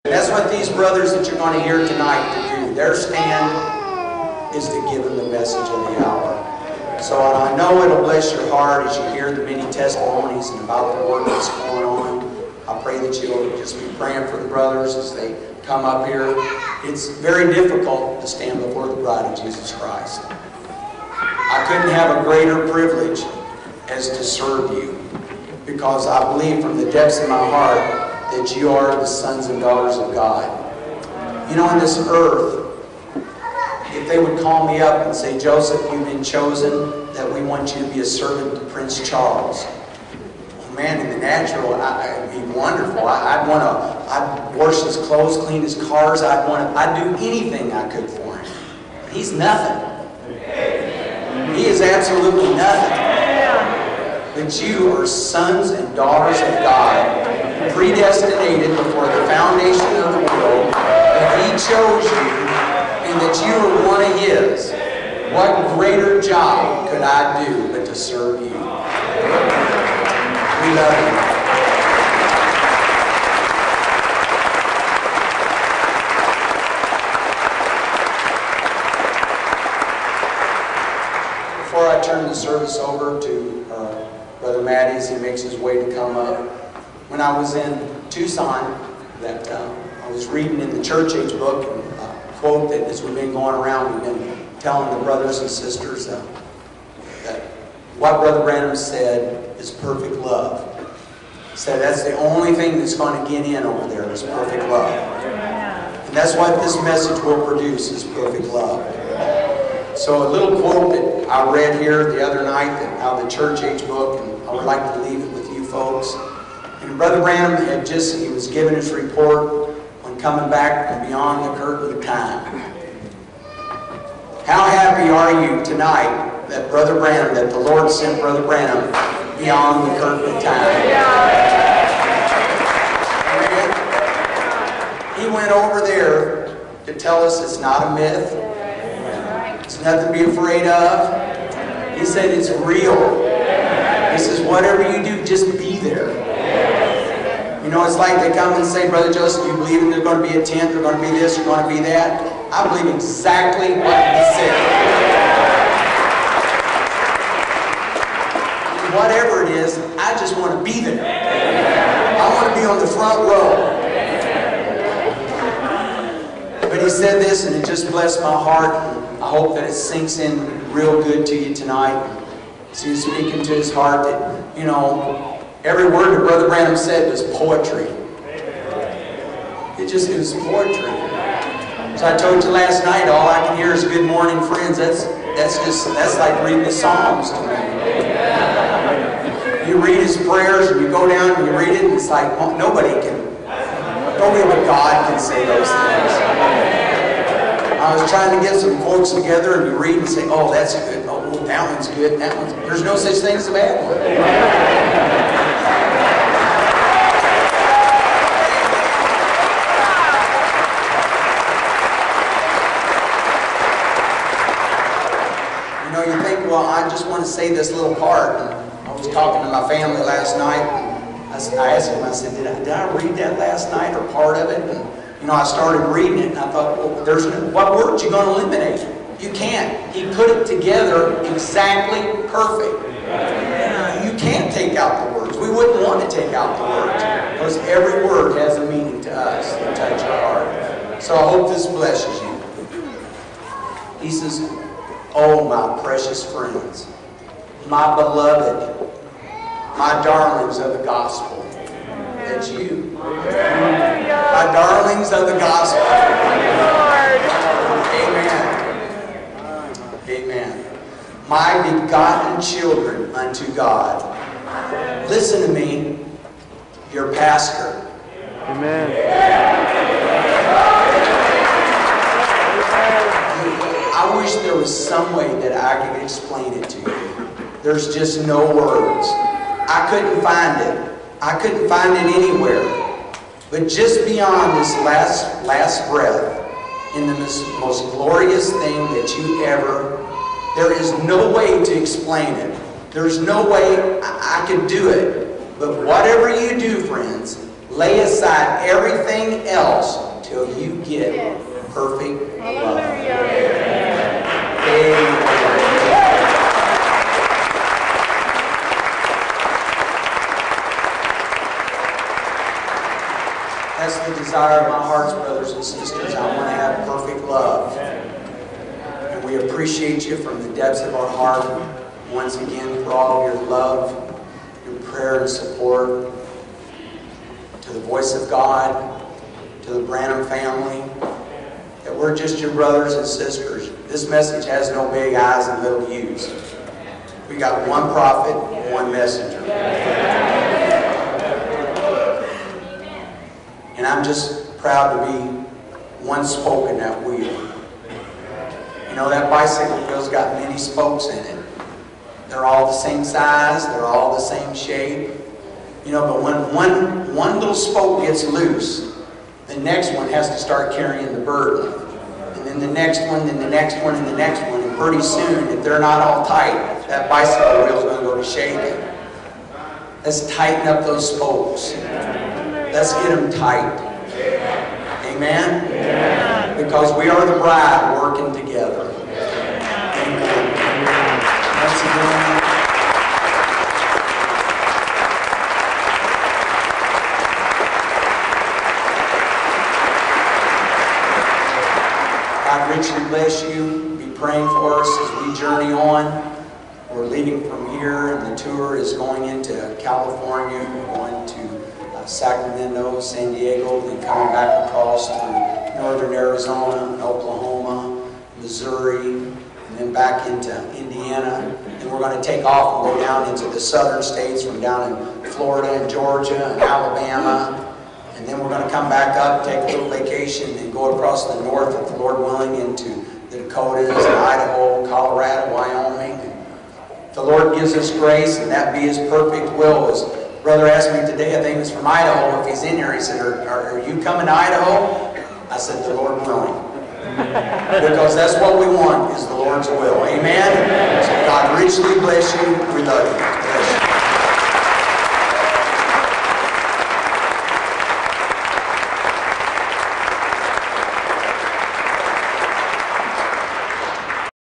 That's what these brothers that you're going to hear tonight do. Their stand is to give them the message of the hour. So I know it'll bless your heart as you hear the many testimonies and about the work that's going on. I pray that you'll just be praying for the brothers as they come up here. It's very difficult to stand before the bride of Jesus Christ. I couldn't have a greater privilege as to serve you, because I believe from the depths of my heart that you are the sons and daughters of God. You know, on this earth, if they would call me up and say, Joseph, you've been chosen, that we want you to be a servant to Prince Charles. Oh man, in the natural, it'd be wonderful. I'd wash his clothes, clean his cars. I'd do anything I could for him. He's nothing. He is absolutely nothing. But you are sons and daughters of God, predestinated before the foundation of the world, that He chose you, and that you are one of His. What greater job could I do but to serve you? We love you. Before I turn the service over to Brother Matty as he makes his way to come up, when I was in Tucson, that I was reading in the church age book, and a quote that as we've been going around, we've been telling the brothers and sisters that what Brother Branham said is perfect love. He said that's the only thing that's going to get in over there is perfect love. And that's what this message will produce, is perfect love. So a little quote that I read here the other night out of the church age book, and I would like to leave it with you folks. And Brother Branham he was giving his report on coming back from beyond the curtain of time. How happy are you tonight that Brother Branham, that the Lord sent Brother Branham beyond the curtain of time? He went over there to tell us it's not a myth. It's nothing to be afraid of. He said it's real. He says whatever you do, just be there. You know, it's like they come and say, Brother Joseph, you believe there's going to be a tent, there's going to be this, there's going to be that? I believe exactly what he said. And whatever it is, I just want to be there. I want to be on the front row. But he said this, and it just blessed my heart. I hope that it sinks in real good to you tonight. So he's speaking to his heart that, you know, every word that Brother Branham said was poetry. It was poetry. So I told you last night, all I can hear is good morning, friends. That's like reading the Psalms to me. You read his prayers and you go down and you read it, and it's like nobody but God can say those things. I was trying to get some folks together and you read and say, oh, that's good. Oh, that one's good. That one's good. There's no such thing as a bad one. You know, you think, well, I just want to say this little part. And I was talking to my family last night. And I asked him, I said, did I read that last night or part of it? And you know, I started reading it and I thought, well, what words are you going to eliminate? You can't. He put it together exactly perfect. You can't take out the words. We wouldn't want to take out the words, because every word has a meaning to us that touch our heart. So I hope this blesses you. He says, oh, my precious friends, my beloved, my darlings of the gospel. That's you. My darlings of the gospel. Amen. Amen. My begotten children unto God. Listen to me, your pastor. Amen. I wish there was some way that I could explain it to you. There's just no words. I couldn't find it. I couldn't find it anywhere. But just beyond this last breath, in the most glorious thing that you ever, there is no way to explain it. There's no way I could do it. But whatever you do, friends, Lay aside everything else till you get perfect love. Amen. That's the desire of my heart, brothers and sisters. I want to have perfect love. And we appreciate you from the depths of our heart once again for all of your love, your prayer and support. To the voice of God, to the Branham family, that we're just your brothers and sisters. This message has no big I's and little U's. We got one prophet, one messenger. And I'm just proud to be one spoke in that wheel. You know, that bicycle wheel's got many spokes in it. They're all the same size, they're all the same shape. You know, but when one little spoke gets loose, the next one has to start carrying the burden. And then the next one, then the next one, and the next one. And pretty soon, if they're not all tight, that bicycle wheel's going to go to shaking. Let's tighten up those spokes. Let's get them tight. Amen? Yeah. Because we are the bride working together. Amen. Once again, God richly bless you. Be praying for us as we journey on. We're leaving from here, and the tour is going into California. We're going to Sacramento, San Diego, then coming back across through northern Arizona, Oklahoma, Missouri, and then back into Indiana. And we're going to take off and go down into the southern states from down in Florida and Georgia and Alabama. And then we're going to come back up, take a little vacation, and go across the north, if the Lord willing, into the Dakotas, and Idaho, Colorado, Wyoming. If the Lord gives us grace, and that be His perfect will. As Brother asked me today, I think it was from Idaho, if he's in here, he said, are you coming to Idaho? I said, the Lord willing. Because that's what we want, is the Lord's will. Amen? So God richly bless you. We love you.